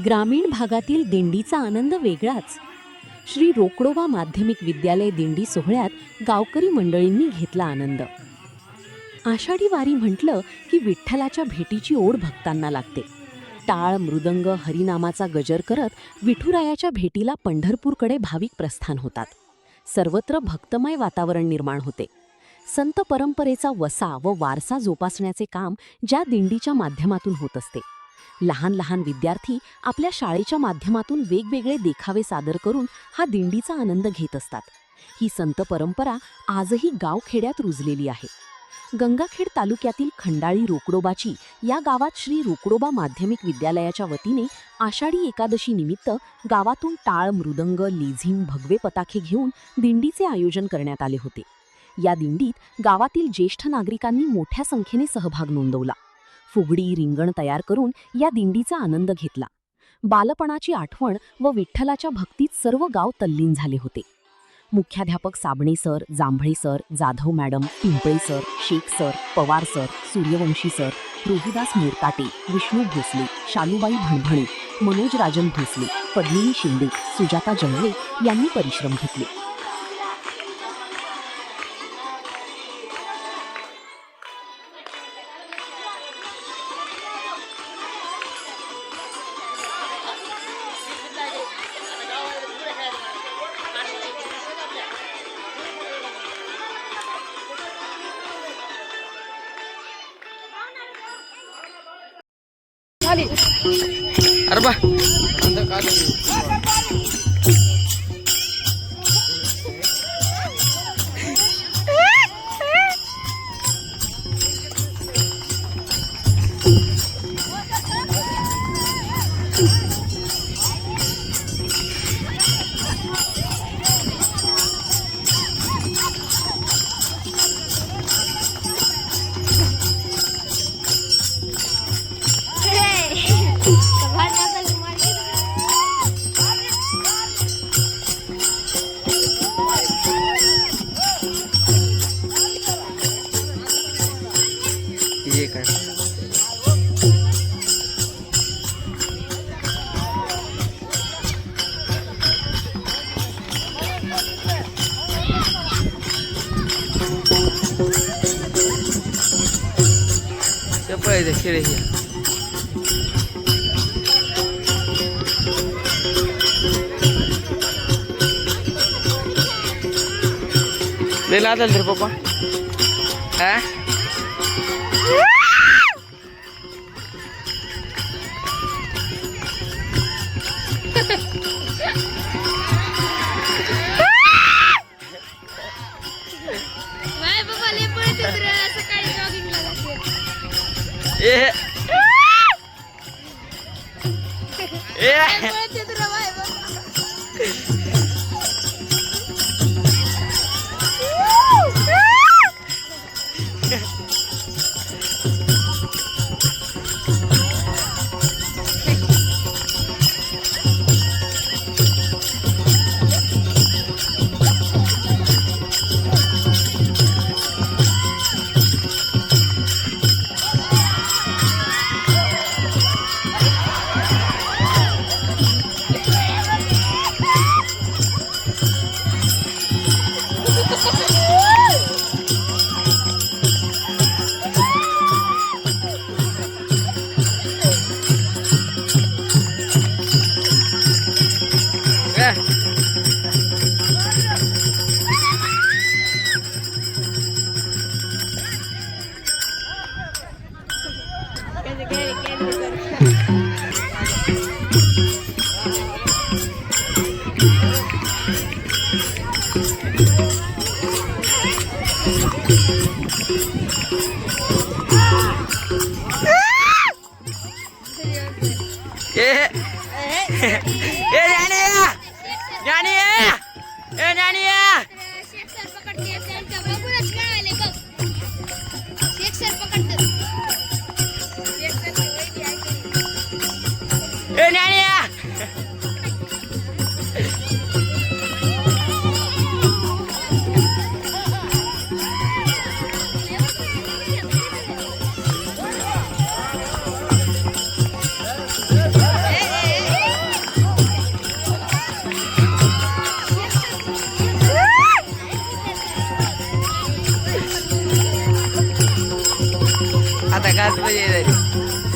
ग्रामीण भागातील दिंडीचा आनंद वेगळाच. श्री रोकडोबा माध्यमिक विद्यालय दिंडी सोहळ्यात गावकरी मंडळींनी घेतला आनंद. आषाढी वारी म्हटलं की विठ्ठलाच्या भेटीची ओढ भक्तांना लागते. टाळ मृदंग हरिनामाचा गजर करत विठुरायाच्या भेटीला पंढरपूरकडे भाविक प्रस्थान होतात. सर्वत्र भक्तमय वातावरण निर्माण होते. संत परंपरेचा वसा व वारसा जोपासण्याचे काम ज्या दिंडीच्या माध्यमातून होत असते. लहान लहान विद्यार्थी आपल्या शाळेच्या माध्यमातून वेगवेगळे देखावे सादर करून हा दिंडीचा आनंद घेत असतात. ही संत परंपरा आजही गावखेड्यात रुजलेली आहे. गंगाखेड तालुक्यातील खंडाळी रोकडोबाची या गावात श्री रोकडोबा माध्यमिक विद्यालयाच्या वतीने आषाढी एकादशी निमित्त गावातून टाळ मृदंग लेझीम भगवे पताके घेऊन दिंडीचे आयोजन करण्यात आले होते. या दिंडीत गावातील ज्येष्ठ नागरिकांनी मोठ्या संख्येने सहभाग नोंदवला. फुगडी रिंगण तयार करून या दिंडीचा आनंद घेतला. बालपणाची आठवण व विठ्ठलाच्या भक्तीत सर्व गाव तल्लीन झाले होते. मुख्याध्यापक Sabane sir, Jambhale sir, Jadhav madam, Pimple sir, Shaikh sir, Pawar sir, Suryavanshi sir, Rohidas Mortate, Vishnu Bhosale, Shalubai Bhanbhane, Manoj Rajan Bhosale, Padmini Shinde, Sujata Jangle यांनी परिश्रम घेतले. अरे बा ये काय पळायचं खेळ हे लय लादल रे पप्पा. हा ए झाली